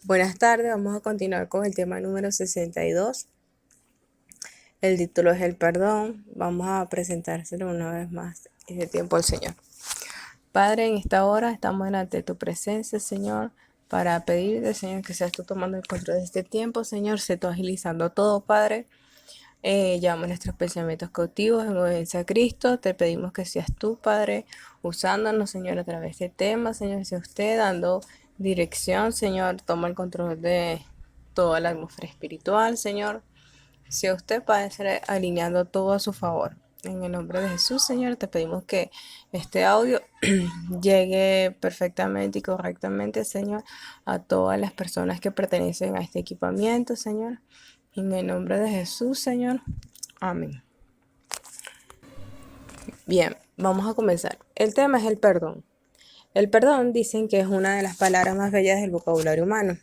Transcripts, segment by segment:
Buenas tardes, vamos a continuar con el tema número 62. El título es el perdón. Vamos a presentárselo una vez más ese tiempo al Señor. Padre, en esta hora estamos delante de tu presencia, Señor, para pedirte, Señor, que seas tú tomando el control de este tiempo, Señor, se tú agilizando todo, Padre. Llevamos nuestros pensamientos cautivos en obediencia a Cristo. Te pedimos que seas tú, Padre, usándonos, Señor, a través de temas, Señor, sea usted dando dirección, Señor, toma el control de toda la atmósfera espiritual, Señor. Sea usted, Padre, estar alineando todo a su favor. En el nombre de Jesús, Señor, te pedimos que este audio llegue perfectamente y correctamente, Señor, a todas las personas que pertenecen a este equipamiento, Señor. En el nombre de Jesús, Señor. Amén. Bien, vamos a comenzar. El tema es el perdón. El perdón dicen que es una de las palabras más bellas del vocabulario humano.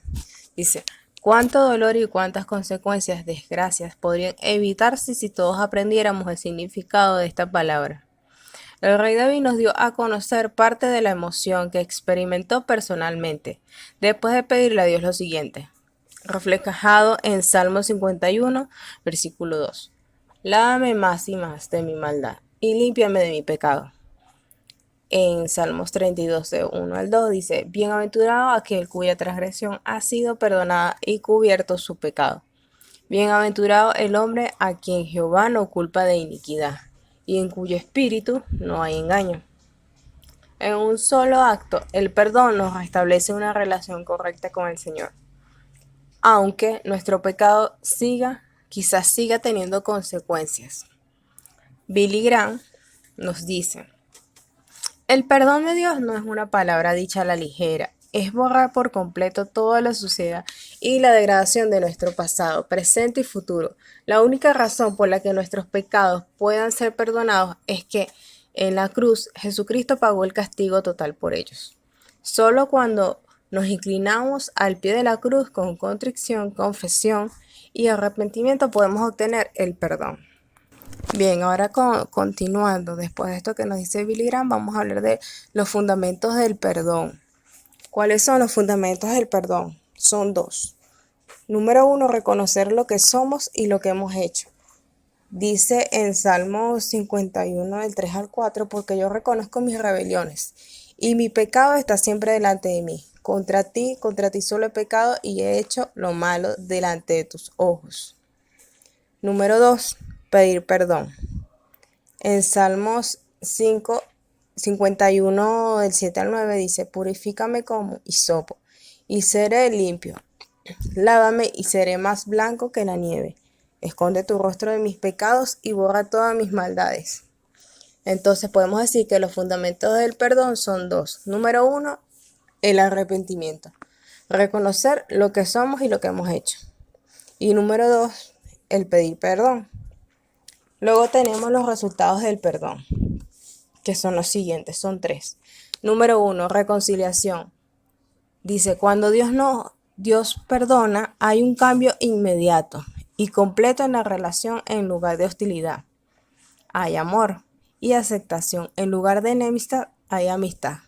Dice, cuánto dolor y cuántas consecuencias, desgracias podrían evitarse si todos aprendiéramos el significado de esta palabra. El rey David nos dio a conocer parte de la emoción que experimentó personalmente, después de pedirle a Dios lo siguiente, reflejado en Salmo 51, versículo 2. Lávame más y más de mi maldad y límpiame de mi pecado. En Salmos 32, de 1 al 2 dice, bienaventurado aquel cuya transgresión ha sido perdonada y cubierto su pecado. Bienaventurado el hombre a quien Jehová no culpa de iniquidad y en cuyo espíritu no hay engaño. En un solo acto, el perdón nos restablece una relación correcta con el Señor. Aunque nuestro pecado quizás siga teniendo consecuencias. Billy Graham nos dice, el perdón de Dios no es una palabra dicha a la ligera, es borrar por completo toda la suciedad y la degradación de nuestro pasado, presente y futuro. La única razón por la que nuestros pecados puedan ser perdonados es que en la cruz Jesucristo pagó el castigo total por ellos. Solo cuando nos inclinamos al pie de la cruz con contrición, confesión y arrepentimiento podemos obtener el perdón. Bien, ahora continuando, después de esto que nos dice Billy Graham, vamos a hablar de los fundamentos del perdón. ¿Cuáles son los fundamentos del perdón? Son dos. Número uno, reconocer lo que somos y lo que hemos hecho. Dice en Salmo 51, del 3 al 4, porque yo reconozco mis rebeliones y mi pecado está siempre delante de mí. Contra ti solo he pecado y he hecho lo malo delante de tus ojos. Número 2, pedir perdón. En Salmos 51, del 7 al 9 dice, purifícame como hisopo y seré limpio. Lávame y seré más blanco que la nieve. Esconde tu rostro de mis pecados y borra todas mis maldades. Entonces podemos decir que los fundamentos del perdón son dos. Número uno, el arrepentimiento. Reconocer lo que somos y lo que hemos hecho. Y número dos, el pedir perdón. Luego tenemos los resultados del perdón, que son los siguientes, son tres. Número uno, reconciliación. Dice, cuando Dios perdona, hay un cambio inmediato y completo en la relación en lugar de hostilidad. Hay amor y aceptación. En lugar de enemistad, hay amistad.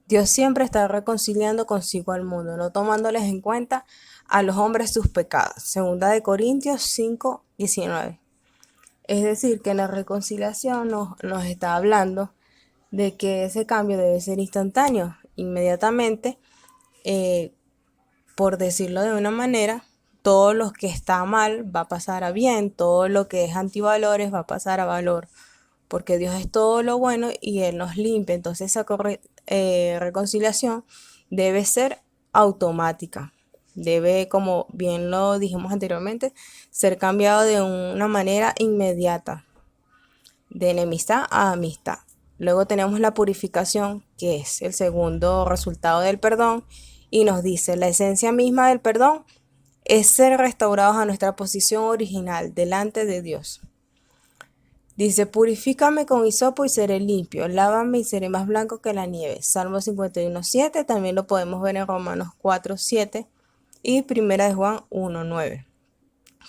Dios siempre está reconciliando consigo al mundo, no tomándoles en cuenta a los hombres sus pecados. Segunda de Corintios 5, 19. Es decir, que la reconciliación nos está hablando de que ese cambio debe ser instantáneo, inmediatamente, por decirlo de una manera, todo lo que está mal va a pasar a bien, todo lo que es antivalores va a pasar a valor, porque Dios es todo lo bueno y Él nos limpia. Entonces esa reconciliación debe ser automática. Debe, como bien lo dijimos anteriormente, ser cambiado de una manera inmediata, de enemistad a amistad. Luego tenemos la purificación, que es el segundo resultado del perdón, y nos dice, la esencia misma del perdón es ser restaurados a nuestra posición original delante de Dios. Dice, purifícame con hisopo y seré limpio, lávame y seré más blanco que la nieve. Salmo 51, 7, también lo podemos ver en Romanos 4, 7 y 1 de Juan 1, 9.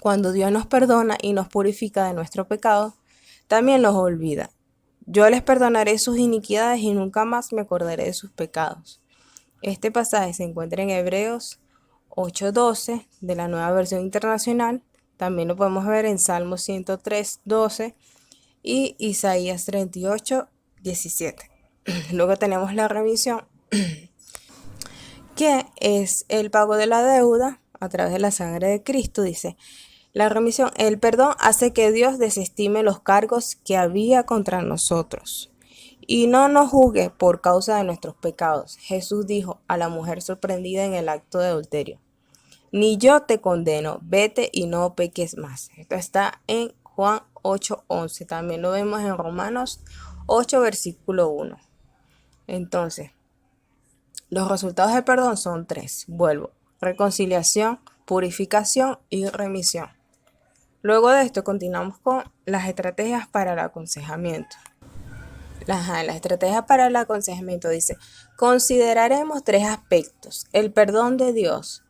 Cuando Dios nos perdona y nos purifica de nuestro pecado, también los olvida. Yo les perdonaré sus iniquidades y nunca más me acordaré de sus pecados. Este pasaje se encuentra en Hebreos 8:12 de la Nueva Versión Internacional. También lo podemos ver en Salmo 103:12 y Isaías 38:17. Luego tenemos la remisión, que es el pago de la deuda a través de la sangre de Cristo. Dice, la remisión, el perdón hace que Dios desestime los cargos que había contra nosotros y no nos juzgue por causa de nuestros pecados. Jesús dijo a la mujer sorprendida en el acto de adulterio, ni yo te condeno, vete y no peques más. Esto está en Juan 8:11. También lo vemos en Romanos 8, versículo 1. Entonces, los resultados del perdón son 3. Vuelvo: reconciliación, purificación y remisión. Luego de esto continuamos con las estrategias para el aconsejamiento. Las estrategias para el aconsejamiento dice, consideraremos 3 aspectos: el perdón de Dios,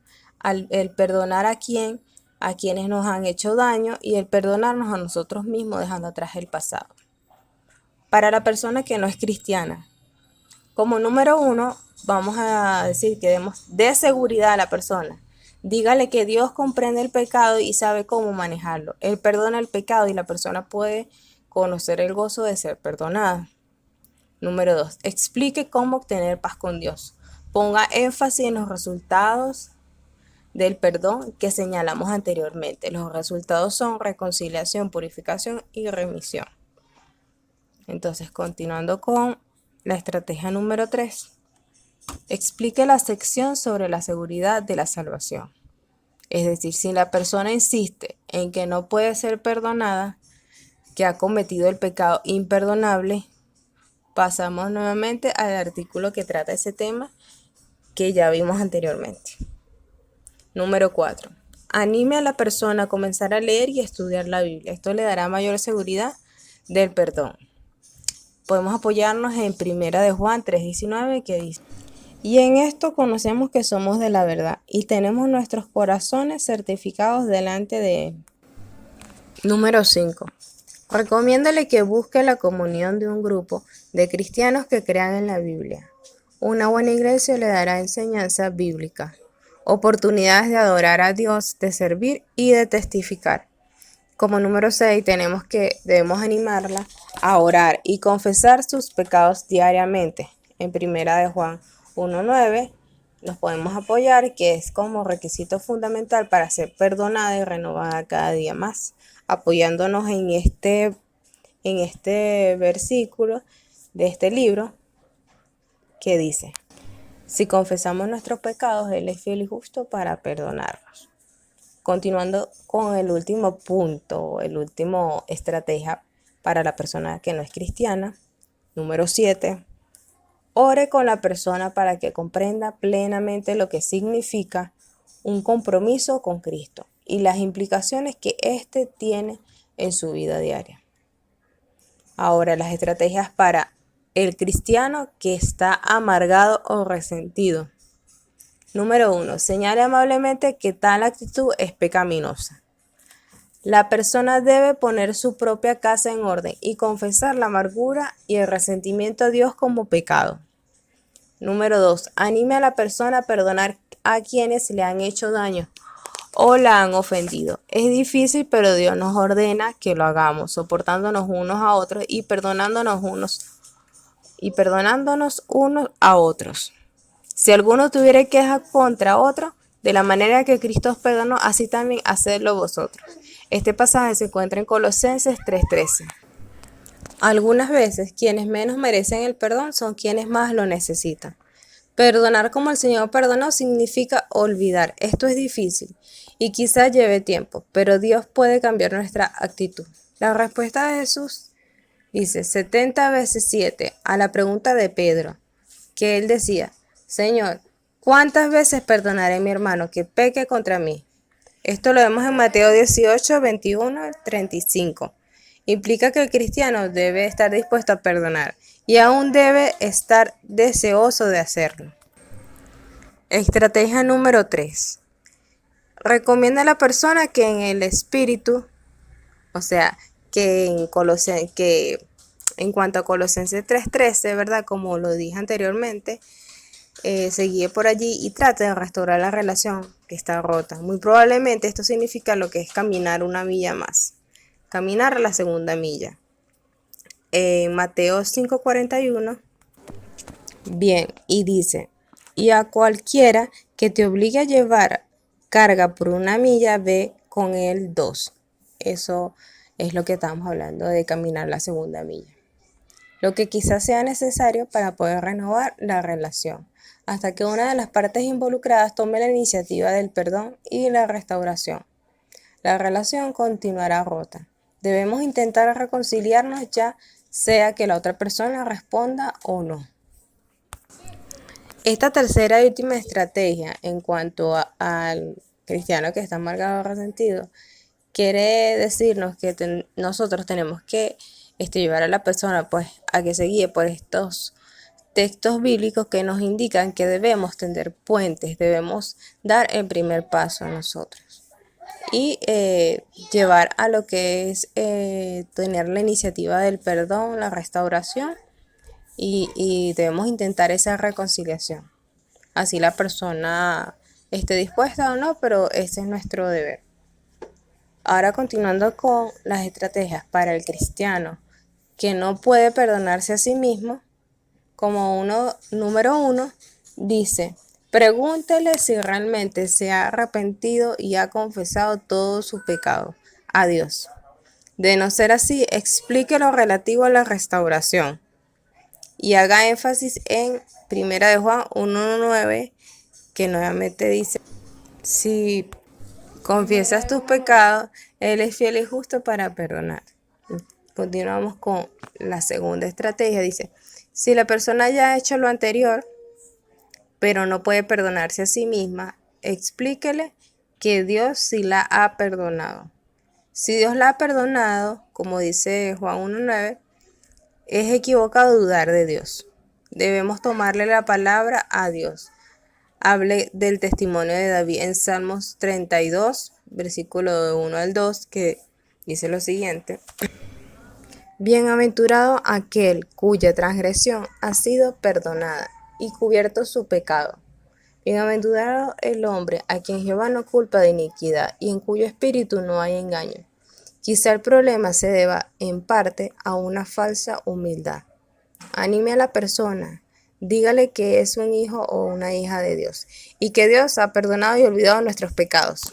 el perdonar a quienes nos han hecho daño, y el perdonarnos a nosotros mismos dejando atrás el pasado. Para la persona que no es cristiana, como número 1, vamos a decir que dé seguridad a la persona. Dígale que Dios comprende el pecado y sabe cómo manejarlo. Él perdona el pecado y la persona puede conocer el gozo de ser perdonada. Número 2, explique cómo obtener paz con Dios. Ponga énfasis en los resultados del perdón que señalamos anteriormente. Los resultados son reconciliación, purificación y remisión. Entonces, continuando con la estrategia número 3. Explique la sección sobre la seguridad de la salvación. Es decir, si la persona insiste en que no puede ser perdonada, que ha cometido el pecado imperdonable, pasamos nuevamente al artículo que trata ese tema que ya vimos anteriormente. Número 4. Anime a la persona a comenzar a leer y estudiar la Biblia. Esto le dará mayor seguridad del perdón. Podemos apoyarnos en 1 de Juan 3:19, que dice, y en esto conocemos que somos de la verdad y tenemos nuestros corazones certificados delante de Él. Número 5. Recomiéndale que busque la comunión de un grupo de cristianos que crean en la Biblia. Una buena iglesia le dará enseñanza bíblica, oportunidades de adorar a Dios, de servir y de testificar. Como número 6, debemos animarla a orar y confesar sus pecados diariamente. En 1 de Juan 1:9 nos podemos apoyar, que es como requisito fundamental para ser perdonada y renovada cada día más, apoyándonos en este versículo de este libro que dice, si confesamos nuestros pecados, Él es fiel y justo para perdonarnos. Continuando con el último punto, el último estrategia para la persona que no es cristiana. Número 7. Ore con la persona para que comprenda plenamente lo que significa un compromiso con Cristo y las implicaciones que éste tiene en su vida diaria. Ahora, las estrategias para el cristiano que está amargado o resentido. Número 1. Señale amablemente que tal actitud es pecaminosa. La persona debe poner su propia casa en orden y confesar la amargura y el resentimiento a Dios como pecado. Número 2. Anime a la persona a perdonar a quienes le han hecho daño o la han ofendido. Es difícil, pero Dios nos ordena que lo hagamos, soportándonos unos a otros y perdonándonos unos a otros. Si alguno tuviera queja contra otro, de la manera que Cristo os perdonó, así también hacedlo vosotros. Este pasaje se encuentra en Colosenses 3:13. Algunas veces quienes menos merecen el perdón son quienes más lo necesitan. Perdonar como el Señor perdonó significa olvidar. Esto es difícil y quizás lleve tiempo, pero Dios puede cambiar nuestra actitud. La respuesta de Jesús dice 70 veces 7 a la pregunta de Pedro, que él decía, Señor, ¿cuántas veces perdonaré a mi hermano que peque contra mí? Esto lo vemos en Mateo 18, 21 al 35. Implica que el cristiano debe estar dispuesto a perdonar y aún debe estar deseoso de hacerlo. Estrategia número 3. Recomienda a la persona que en el espíritu, o sea, que en cuanto a Colosenses 3:13, ¿verdad? Como lo dije anteriormente, se guíe por allí y trate de restaurar la relación que está rota. Muy probablemente esto significa lo que es caminar una milla más, caminar la segunda milla. En Mateo 5:41, bien, y dice, y a cualquiera que te obligue a llevar carga por una milla, ve con él 2. Eso es lo que estamos hablando de caminar la segunda milla. Lo que quizás sea necesario para poder renovar la relación, hasta que una de las partes involucradas tome la iniciativa del perdón y la restauración. La relación continuará rota. Debemos intentar reconciliarnos ya sea que la otra persona responda o no. Esta tercera y última estrategia en cuanto al cristiano que está amargado o resentido quiere decirnos que nosotros tenemos que llevar a la persona pues a que se guíe por estos textos bíblicos que nos indican que debemos tender puentes, debemos dar el primer paso a nosotros y llevar a lo que es tener la iniciativa del perdón, la restauración y debemos intentar esa reconciliación. Así la persona esté dispuesta o no, pero ese es nuestro deber. Ahora continuando con las estrategias para el cristiano que no puede perdonarse a sí mismo, como número 1, dice, pregúntele si realmente se ha arrepentido y ha confesado todo su pecado a Dios. De no ser así, explique lo relativo a la restauración y haga énfasis en 1 de Juan 1:9, que nuevamente dice, si confiesas tus pecados, Él es fiel y justo para perdonar. Continuamos con la segunda estrategia. Dice, si la persona ya ha hecho lo anterior, pero no puede perdonarse a sí misma, explíquele que Dios sí la ha perdonado. Si Dios la ha perdonado, como dice Juan 1:9, es equivocado dudar de Dios. Debemos tomarle la palabra a Dios. Hable del testimonio de David en Salmos 32, versículo de 1 al 2, que dice lo siguiente. Bienaventurado aquel cuya transgresión ha sido perdonada y cubierto su pecado. Bienaventurado el hombre a quien Jehová no culpa de iniquidad y en cuyo espíritu no hay engaño. Quizá el problema se deba en parte a una falsa humildad. Anime a la persona, dígale que es un hijo o una hija de Dios y que Dios ha perdonado y olvidado nuestros pecados.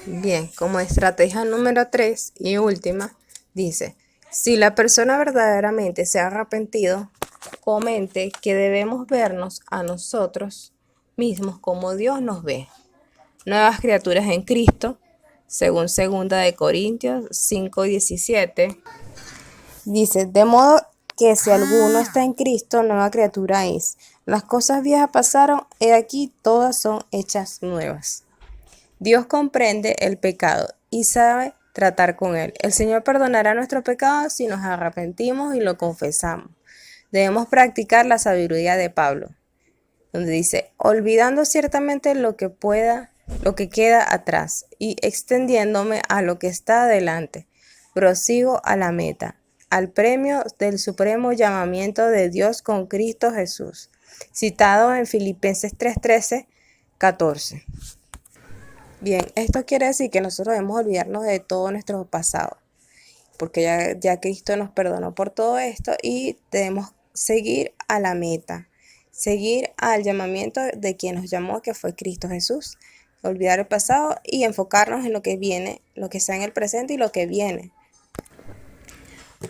Bien, como estrategia número 3 y última, dice, si la persona verdaderamente se ha arrepentido, comente que debemos vernos a nosotros mismos como Dios nos ve. Nuevas criaturas en Cristo, según 2 de Corintios 5:17, dice, de modo que si alguno está en Cristo, nueva criatura es. Las cosas viejas pasaron, he aquí todas son hechas nuevas. Dios comprende el pecado y sabe tratar con él. El Señor perdonará nuestros pecados si nos arrepentimos y lo confesamos. Debemos practicar la sabiduría de Pablo, donde dice, olvidando ciertamente lo que queda atrás y extendiéndome a lo que está adelante, prosigo a la meta, al premio del supremo llamamiento de Dios con Cristo Jesús, citado en Filipenses 3:13, 14. Bien, esto quiere decir que nosotros debemos olvidarnos de todo nuestro pasado, porque ya Cristo nos perdonó por todo esto y debemos seguir a la meta, seguir al llamamiento de quien nos llamó, que fue Cristo Jesús. Olvidar el pasado y enfocarnos en lo que viene, lo que está en el presente y lo que viene.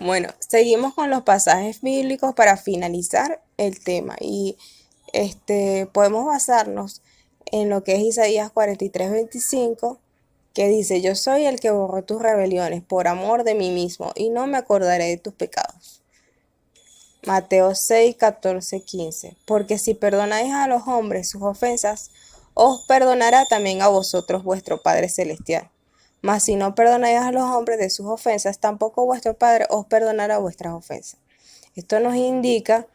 Bueno, seguimos con los pasajes bíblicos para finalizar el tema y podemos basarnos en lo que es Isaías 43:25, que dice, yo soy el que borró tus rebeliones por amor de mí mismo y no me acordaré de tus pecados. Mateo 6:14-15, porque si perdonáis a los hombres sus ofensas, os perdonará también a vosotros vuestro Padre Celestial. Mas si no perdonáis a los hombres de sus ofensas, tampoco vuestro Padre os perdonará vuestras ofensas. Esto nos indica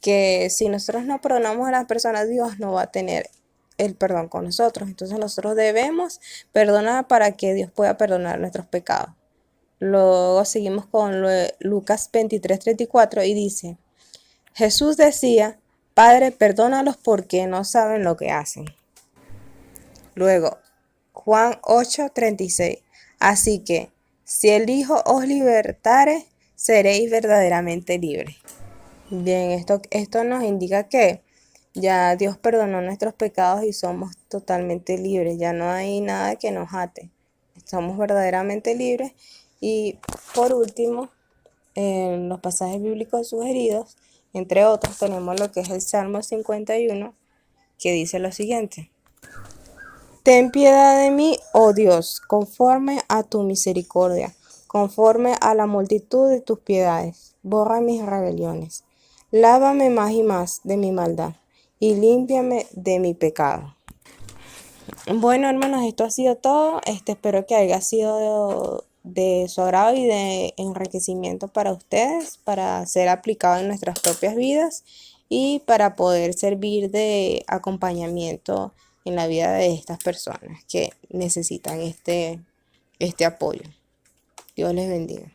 que si nosotros no perdonamos a las personas, Dios no va a tener el perdón con nosotros. Entonces nosotros debemos perdonar para que Dios pueda perdonar nuestros pecados. Luego seguimos con Lucas 23:34 y dice, Jesús decía, Padre, perdónalos porque no saben lo que hacen. Luego, Juan 8:36. Así que, si el Hijo os libertare, seréis verdaderamente libres. Bien, esto nos indica que ya Dios perdonó nuestros pecados y somos totalmente libres. Ya no hay nada que nos ate. Somos verdaderamente libres. Y por último, en los pasajes bíblicos sugeridos, entre otros, tenemos lo que es el Salmo 51, que dice lo siguiente. Ten piedad de mí, oh Dios, conforme a tu misericordia, conforme a la multitud de tus piedades. Borra mis rebeliones. Lávame más y más de mi maldad y límpiame de mi pecado. Bueno, hermanos, esto ha sido todo. Espero que haya sido de su agrado y de enriquecimiento para ustedes, para ser aplicado en nuestras propias vidas y para poder servir de acompañamiento en la vida de estas personas que necesitan este apoyo. Dios les bendiga.